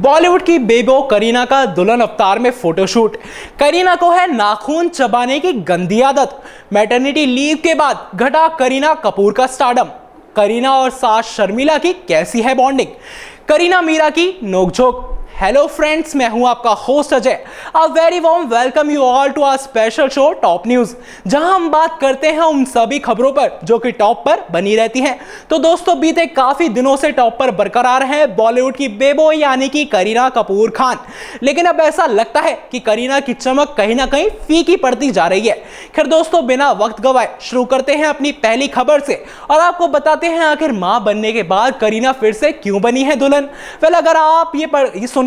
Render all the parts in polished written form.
बॉलीवुड की बेबो करीना का दुल्हन अवतार में फोटोशूट। करीना को है नाखून चबाने की गंदी आदत। मैटरनिटी लीव के बाद घटा करीना कपूर का स्टारडम। करीना और सास शर्मिला की कैसी है बॉन्डिंग? करीना मीरा की नोकझोंक। हेलो फ्रेंड्स, मैं हूं आपका host Ajay. A very warm welcome you all to our special show top news, जहां हम बात करते हैं उन सभी खबरों पर जो कि टॉप पर बनी रहती हैं। तो दोस्तों, बीते काफी दिनों से टॉप पर बरकरार है बॉलीवुड की बेबो यानी कि करीना कपूर खान। लेकिन अब ऐसा लगता है कि करीना की चमक कहीं ना कहीं फीकी पड़ती जा रही है। खैर दोस्तों, बिना वक्त गवाए शुरू करते हैं अपनी पहली खबर से और आपको बताते हैं आखिर मां बनने के बाद करीना फिर से क्यों बनी है दुल्हन। वेल, अगर आप ये सुनकर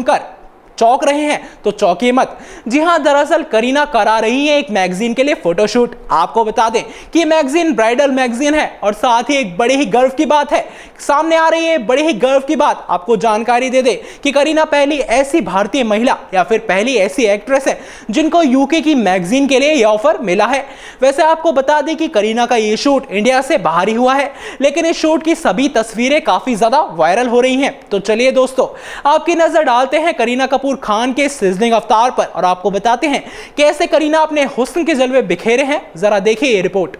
चौंक रहे हैं तो चौंकिए मत। जी हां, दरअसल करीना करा रही है एक मैगजीन के लिए फोटोशूट। आपको बता दें कि ये मैगजीन ब्राइडल मैगजीन है और साथ ही एक बड़े ही गर्व की बात है सामने आ रही है। बड़े ही गर्व की बात आपको जानकारी दे दे कि करीना पहली ऐसी भारतीय महिला या फिर पहली ऐसी एक्ट्रेस है जिनको यूके की मैगजीन के लिए यह ऑफर मिला है। वैसे आपको बता दें कि करीना का ये शूट इंडिया से बाहर ही हुआ है, लेकिन इस शूट की सभी तस्वीरें काफी ज्यादा वायरल हो रही हैं। तो चलिए दोस्तों, आपकी नजर डालते हैं करीना कपूर खान के सिजलिंग अवतार पर और आपको बताते हैं कैसे करीना अपने हुस्न के जलवे बिखेरे हैं। जरा देखिए ये रिपोर्ट।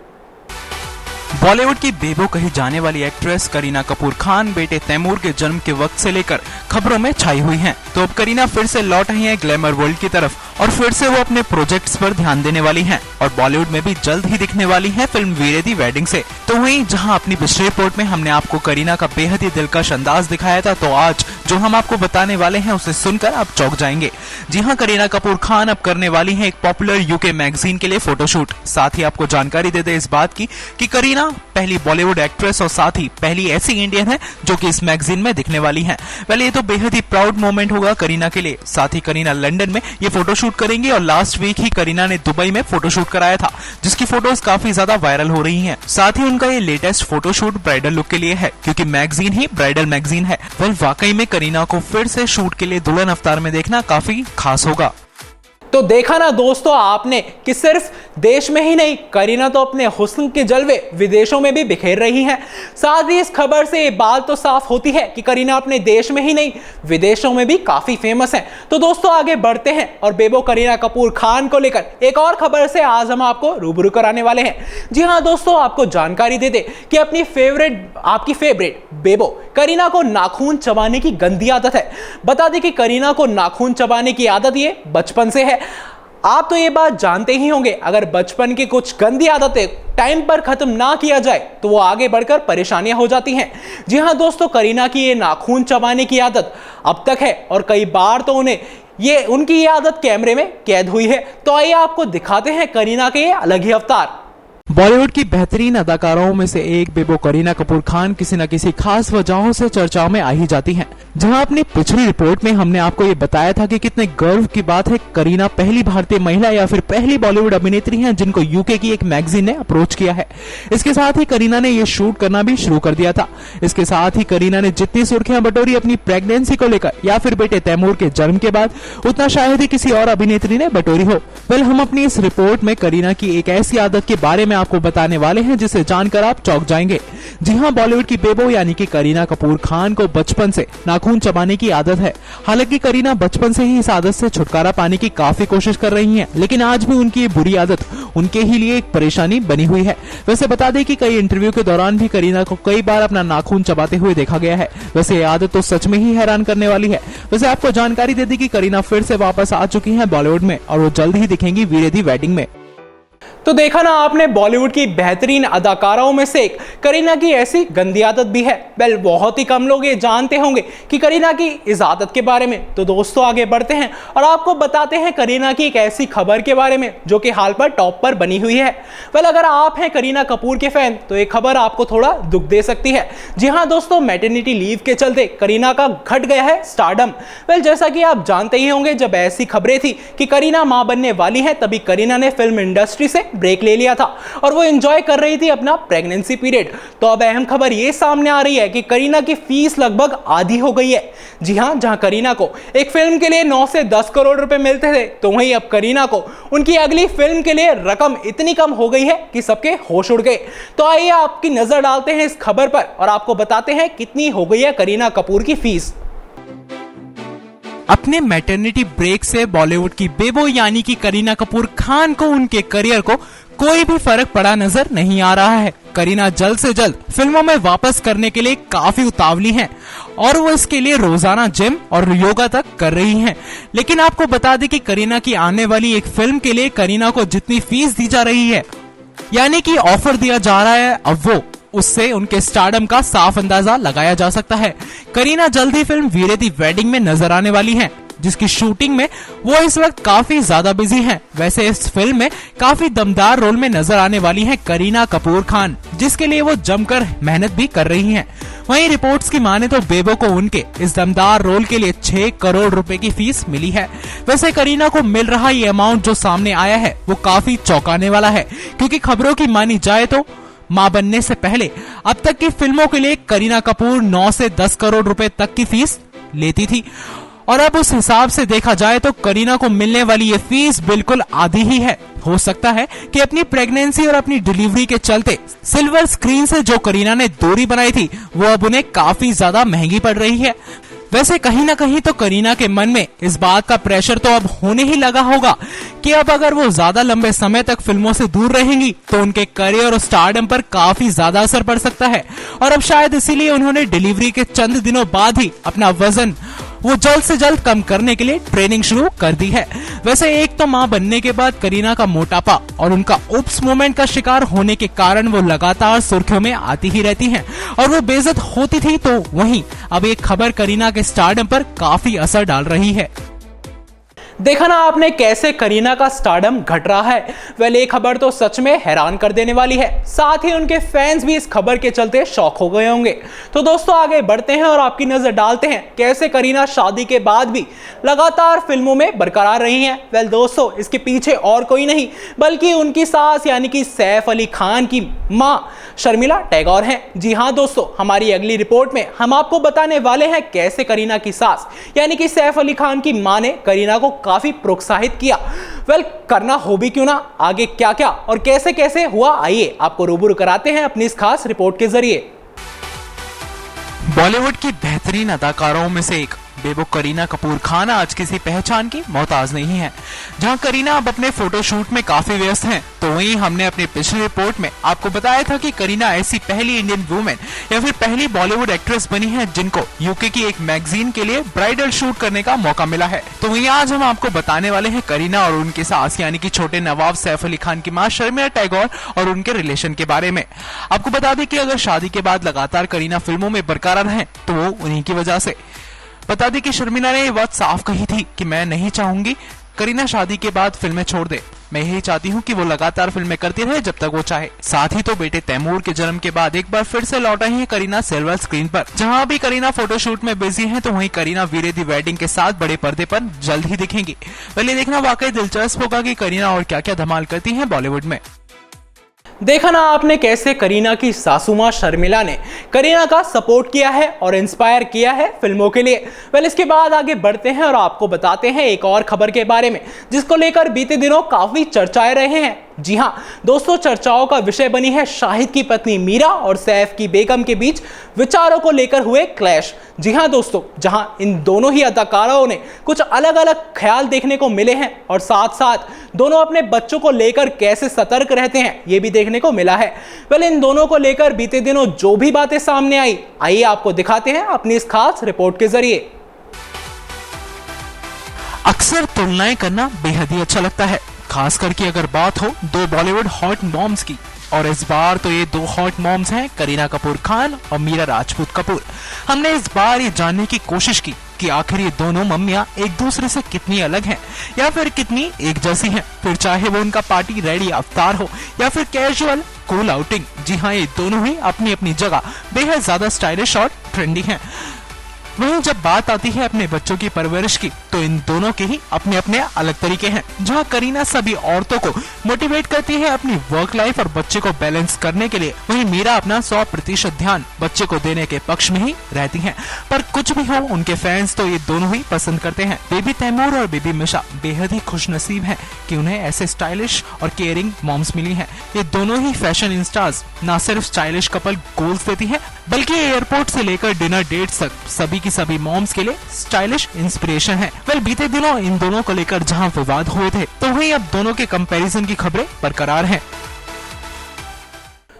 बॉलीवुड की बेबो कही जाने वाली एक्ट्रेस करीना कपूर खान बेटे तैमूर के जन्म के वक्त से लेकर खबरों में छाई हुई हैं। तो अब करीना फिर से लौट आई हैं ग्लैमर वर्ल्ड की तरफ और फिर से वो अपने प्रोजेक्ट्स पर ध्यान देने वाली हैं और बॉलीवुड में भी जल्द ही दिखने वाली हैं फिल्म वीरे दी वेडिंग से। तो वहीं जहां अपनी पिछली रिपोर्ट में हमने आपको करीना का बेहद ही दिलकश अंदाज दिखाया था, तो आज जो हम आपको बताने वाले हैं उसे सुनकर आप चौंक जाएंगे। जी हाँ, करीना कपूर खान अब करने वाली हैं एक पॉपुलर यूके मैगजीन के लिए फोटोशूट। साथ ही आपको जानकारी दे दे इस बात की कि करीना पहली बॉलीवुड एक्ट्रेस और साथ ही पहली ऐसी इंडियन है जो कि इस मैगजीन में दिखने वाली हैं। पहले ये तो बेहद ही प्राउड मोमेंट होगा करीना के लिए। साथ ही करीना लंदन में ये फोटोशूट करेंगी और लास्ट वीक ही करीना ने दुबई में फोटोशूट कराया था, जिसकी फोटोज काफी ज्यादा वायरल हो रही हैं। साथ ही उनका ये लेटेस्ट फोटोशूट ब्राइडल लुक के लिए है, क्योंकि मैगजीन ही ब्राइडल मैगजीन है। वेल, वाकई में करीना को फिर से शूट के लिए दुल्हन अवतार में देखना काफी खास होगा। तो देखा ना दोस्तों आपने कि सिर्फ देश में ही नहीं, करीना तो अपने हुस्न के जलवे विदेशों में भी बिखेर रही हैं। साथ ही इस खबर से ये बात तो साफ होती है कि करीना अपने देश में ही नहीं विदेशों में भी काफी फेमस हैं। तो दोस्तों आगे बढ़ते हैं और बेबो करीना कपूर खान को लेकर एक और खबर से आज हम आपको रूबरू कराने वाले हैं। जी हाँ दोस्तों, आपको जानकारी दे दे कि आपकी फेवरेट बेबो करीना को नाखून चबाने की गंदी आदत है। बता दें कि करीना को नाखून चबाने की आदत ये बचपन से है। आप तो ये बात जानते ही होंगे, अगर बचपन की कुछ गंदी आदतें टाइम पर खत्म ना किया जाए तो वो आगे बढ़कर परेशानियां हो जाती हैं। जी हां दोस्तों, करीना की ये नाखून चबाने की आदत अब तक है और कई बार तो उनकी ये आदत कैमरे में कैद हुई है। तो आइए आपको दिखाते हैं करीना के ये अलग ही अवतार। बॉलीवुड की बेहतरीन अदाकाराओं में से एक बेबो करीना कपूर खान किसी न किसी खास वजहों से चर्चाओं में आ ही जाती हैं। जहां अपनी पिछली रिपोर्ट में हमने आपको ये बताया था कि कितने गर्व की बात है करीना पहली भारतीय महिला या फिर पहली बॉलीवुड अभिनेत्री हैं जिनको यूके की एक मैगजीन ने अप्रोच किया है। इसके साथ ही करीना ने ये शूट करना भी शुरू कर दिया था। इसके साथ ही करीना ने जितनी सुर्खियां बटोरी अपनी प्रेगनेंसी को लेकर या फिर बेटे तैमूर के जन्म के बाद, उतना शायद ही किसी और अभिनेत्री ने बटोरी हो। वेल, हम अपनी इस रिपोर्ट में करीना की एक ऐसी आदत के बारे में आपको बताने वाले हैं जिसे जानकर आप चौंक जाएंगे। जी हां, बॉलीवुड की बेबो यानी कि करीना कपूर खान को बचपन से नाखून चबाने की आदत है। हालांकि करीना बचपन से ही इस आदत से छुटकारा पाने की काफी कोशिश कर रही हैं, लेकिन आज भी उनकी ये बुरी आदत उनके ही लिए एक परेशानी बनी हुई है। वैसे बता दें कि कई इंटरव्यू के दौरान भी करीना को कई बार अपना नाखून चबाते हुए देखा गया है। वैसे ये आदत तो सच में ही हैरान करने वाली है। वैसे आपको जानकारी दे दी कि करीना फिर से वापस आ चुकी हैं बॉलीवुड में और वो जल्द ही दिखेंगी वीरे दी वेडिंग में। तो देखा ना आपने, बॉलीवुड की बेहतरीन अदाकाराओं में से एक करीना की ऐसी गंदी आदत भी है। वेल, बहुत ही कम लोग ये जानते होंगे कि करीना की इस आदत के बारे में। तो दोस्तों आगे बढ़ते हैं और आपको बताते हैं करीना की एक ऐसी खबर के बारे में जो कि हाल पर टॉप पर बनी हुई है। वेल, अगर आप हैं करीना कपूर के फैन तो ये खबर आपको थोड़ा दुख दे सकती है। जी हाँ दोस्तों, मैटरनिटी लीव के चलते करीना का घट गया है स्टारडम। वेल, जैसा कि आप जानते ही होंगे, जब ऐसी खबरें थी कि करीना मां बनने वाली है तभी करीना ने फिल्म इंडस्ट्री से ब्रेक ले लिया था और वो एंजॉय कर रही थी अपना प्रेगनेंसी पीरियड। तो अब अहम खबर ये सामने आ रही है कि करीना की फीस लगभग आधी हो गई है। जी हां, जहां करीना को एक फिल्म के लिए 9 से 10 करोड़ रुपए मिलते थे, तो वहीं अब करीना को उनकी अगली फिल्म के लिए रकम इतनी कम हो गई है कि सबके होश उड़ गए। तो आइए आपकी नजर डालते हैं इस खबर पर और आपको बताते हैं कितनी हो गई है करीना कपूर की फीस। अपने मैटरनिटी ब्रेक से बॉलीवुड की बेबो यानी कि करीना कपूर खान को उनके करियर को कोई भी फर्क पड़ा नजर नहीं आ रहा है। करीना जल्द से जल्द फिल्मों में वापस करने के लिए काफी उतावली हैं और वो इसके लिए रोजाना जिम और योगा तक कर रही हैं। लेकिन आपको बता दें कि करीना की आने वाली एक फिल्म के लिए करीना को जितनी फीस दी जा रही है, यानी कि ऑफर दिया जा रहा है, अब वो उससे उनके स्टारडम का साफ अंदाजा लगाया जा सकता है। करीना जल्द ही फिल्म वीरे दी वेडिंग में नजर आने वाली हैं, जिसकी शूटिंग में वो इस वक्त काफी ज्यादा बिजी हैं। वैसे इस फिल्म में काफी दमदार रोल में नजर आने वाली हैं करीना कपूर खान, जिसके लिए वो जमकर मेहनत भी कर रही हैं। वहीं रिपोर्ट्स की माने तो बेबो को उनके इस दमदार रोल के लिए 6 करोड़ रुपए की फीस मिली है। वैसे करीना को मिल रहा ये अमाउंट जो सामने आया है वो काफी चौंकाने वाला है, क्योंकि खबरों की मानी जाए तो मां बनने से पहले अब तक की फिल्मों के लिए करीना कपूर 9 से 10 करोड़ रुपए तक की फीस लेती थी, और अब उस हिसाब से देखा जाए तो करीना को मिलने वाली ये फीस बिल्कुल आधी ही है। हो सकता है कि अपनी प्रेगनेंसी और अपनी डिलीवरी के चलते सिल्वर स्क्रीन से जो करीना ने दूरी बनाई थी वो अब उन्हें काफी ज्यादा महंगी पड़ रही है। वैसे कहीं ना कहीं तो करीना के मन में इस बात का प्रेशर तो अब होने ही लगा होगा कि अब अगर वो ज्यादा लंबे समय तक फिल्मों से दूर रहेंगी तो उनके करियर और स्टारडम पर काफी ज्यादा असर पड़ सकता है, और अब शायद इसीलिए उन्होंने डिलीवरी के चंद दिनों बाद ही अपना वजन वो जल्द से जल्द कम करने के लिए ट्रेनिंग शुरू कर दी है। वैसे एक तो मां बनने के बाद करीना का मोटापा और उनका उप्स मूवमेंट का शिकार होने के कारण वो लगातार सुर्खियों में आती ही रहती हैं और वो बेइज्जत होती थी, तो वहीं अब एक खबर करीना के स्टारडम पर काफी असर डाल रही है। देखा ना आपने कैसे करीना का स्टारडम घट रहा है। वेल ये खबर तो सच में हैरान कर देने वाली है, साथ ही उनके फैंस भी इस खबर के चलते शॉक हो गए होंगे। तो दोस्तों आगे बढ़ते हैं और आपकी नजर डालते हैं कैसे करीना शादी के बाद भी लगातार फिल्मों में बरकरार रही हैं। वेल दोस्तों इसके पीछे और कोई नहीं बल्कि उनकी सास यानी कि सैफ अली खान की मां शर्मिला टैगोर हैं। जी हाँ दोस्तों, हमारी अगली रिपोर्ट में हम आपको बताने वाले हैं कैसे करीना की सास यानी कि सैफ अली खान की मां ने करीना को काफी प्रोत्साहित किया। वेल करना हो भी क्यों ना, आगे क्या क्या और कैसे कैसे हुआ आइए आपको रूबरू कराते हैं अपनी इस खास रिपोर्ट के जरिए। बॉलीवुड की बेहतरीन अदाकारों में से एक बेबो करीना कपूर खान आज किसी पहचान की मोहताज नहीं है। जहां करीना अब अपने फोटोशूट में काफी व्यस्त हैं, तो वहीं हमने अपनी पिछली रिपोर्ट में आपको बताया था कि करीना ऐसी पहली इंडियन वुमेन या फिर पहली बॉलीवुड एक्ट्रेस बनी है जिनको यूके की एक मैगजीन के लिए ब्राइडल शूट करने का मौका मिला है। तो वहीं आज हम आपको बताने वाले हैं करीना और उनकी सास यानी कि छोटे नवाब सैफ अली खान की मां शर्मिला टैगोर और उनके रिलेशन के बारे में। आपको बता दें कि अगर शादी के बाद लगातार करीना फिल्मों में बरकरार हैं तो वो उन्हीं की वजह से। बता दें कि शर्मिला ने ये बात साफ कही थी कि मैं नहीं चाहूंगी करीना शादी के बाद फिल्में छोड़ दे, मैं यही चाहती हूँ कि वो लगातार फिल्में करती रहे जब तक वो चाहे। साथ ही तो बेटे तैमूर के जन्म के बाद एक बार फिर से लौट आई है करीना सिल्वर स्क्रीन पर। जहाँ भी करीना फोटोशूट में बिजी हैं, तो वहीं करीना वीरे दी वेडिंग के साथ बड़े पर्दे पर जल्द ही दिखेंगी। पहले देखना वाकई दिलचस्प होगा कि करीना और क्या क्या धमाल करती है बॉलीवुड में। देखा ना आपने कैसे करीना की सासू मां शर्मिला ने करीना का सपोर्ट किया है और इंस्पायर किया है फिल्मों के लिए। वेल इसके बाद आगे बढ़ते हैं और आपको बताते हैं एक और खबर के बारे में जिसको लेकर बीते दिनों काफी चर्चाए रहे हैं। जी हाँ दोस्तों, चर्चाओं का विषय बनी है शाहिद की पत्नी मीरा और सैफ की बेगम के बीच विचारों को लेकर हुए क्लैश। जी हाँ दोस्तों, जहां इन दोनों ही अदाकारों ने कुछ अलग अलग ख्याल देखने को मिले हैं और साथ साथ दोनों अपने बच्चों को लेकर कैसे सतर्क रहते हैं ये भी देखने को मिला है। पहले इन दोनों को लेकर बीते दिनों जो भी बातें सामने आई, आइए आपको दिखाते हैं अपनी इस खास रिपोर्ट के जरिए। अक्सर तुलनाएं करना बेहद ही अच्छा लगता है, खास करके अगर बात हो दो बॉलीवुड हॉट मॉम्स की। और इस बार तो ये दो हॉट मॉम्स हैं करीना कपूर खान और मीरा राजपूत कपूर। हमने इस बार ये जानने की कोशिश की कि आखिर ये दोनों मम्मियां एक दूसरे से कितनी अलग हैं या फिर कितनी एक जैसी हैं, फिर चाहे वो उनका पार्टी रेडी अवतार हो या फिर कैजुअल कूल आउटिंग। जी हाँ, ये दोनों ही अपनी अपनी जगह बेहद ज्यादा स्टाइलिश और ट्रेंडी हैं। वहीं जब बात आती है अपने बच्चों की परवरिश की, तो इन दोनों के ही अपने अपने अलग तरीके हैं। जहां करीना सभी औरतों को मोटिवेट करती है अपनी वर्क लाइफ और बच्चे को बैलेंस करने के लिए, वहीं मीरा अपना 100% ध्यान बच्चे को देने के पक्ष में ही रहती हैं। पर कुछ भी हो, उनके फैंस तो ये दोनों ही पसंद करते हैं। बेबी तैमूर और बेबी मिशा बेहद ही खुशनसीब हैं कि उन्हें ऐसे स्टाइलिश और केयरिंग मॉम्स मिली हैं। ये दोनों ही फैशन इंस्टार्स न सिर्फ स्टाइलिश कपल गोल्स देती हैं, बल्कि एयरपोर्ट से लेकर डिनर डेट्स तक सभी की की सभी मॉम्स के लिए स्टाइलिश इंस्पिरेशन है। वेल, बीते दिनों इन दोनों को लेकर जहां विवाद हुए थे, तो वहीं अब दोनों के कंपैरिजन की खबरें बरकरार हैं।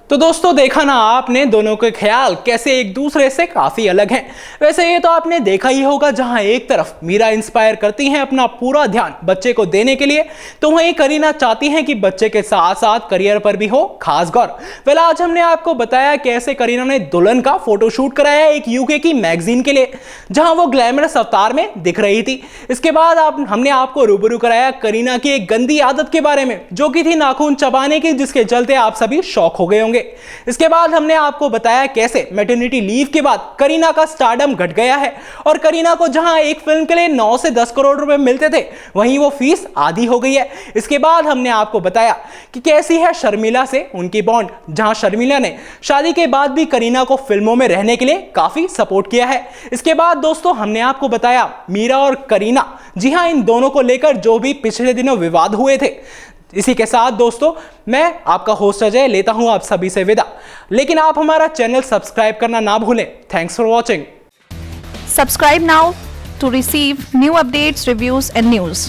तो दोस्तों, देखा ना आपने दोनों के ख्याल कैसे एक दूसरे से काफी अलग हैं। वैसे ये तो आपने देखा ही होगा, जहां एक तरफ मीरा इंस्पायर करती हैं अपना पूरा ध्यान बच्चे को देने के लिए, तो वहीं करीना चाहती हैं कि बच्चे के साथ साथ करियर पर भी हो खास गौर। वेल, आज हमने आपको बताया कैसे करीना ने दुल्हन का फोटोशूट कराया एक यूके की मैगजीन के लिए, जहां वो ग्लैमरस अवतार में दिख रही थी। इसके बाद हमने आपको रूबरू कराया करीना की एक गंदी आदत के बारे में, जो कि थी नाखून चबाने की, जिसके चलते आप सभी शॉक हो गए होंगे। इसके बाद हमने आपको बताया कैसे मैटरनिटी लीव के बाद करीना का स्टारडम घट गया है, और करीना को जहां एक फिल्म के लिए 9 से 10 करोड़ रुपए मिलते थे, वहीं वो फीस आधी हो गई है। इसके बाद हमने आपको बताया कि कैसी है शर्मिला से उनकी बॉन्ड, जहां शर्मिला ने शादी के बाद भी करीना को फिल्मों में रहने के लिए काफी सपोर्ट किया है। इसके बाद दोस्तों हमने आपको बताया मीरा और करीना, जी हां, इन दोनों को लेकर जो भी पिछले दिनों विवाद हुए थे। इसी के साथ दोस्तों मैं आपका होस्ट अजय लेता हूं आप सभी से विदा, लेकिन आप हमारा चैनल सब्सक्राइब करना ना भूलें। Thanks for watching. Subscribe now to receive new updates, reviews and news.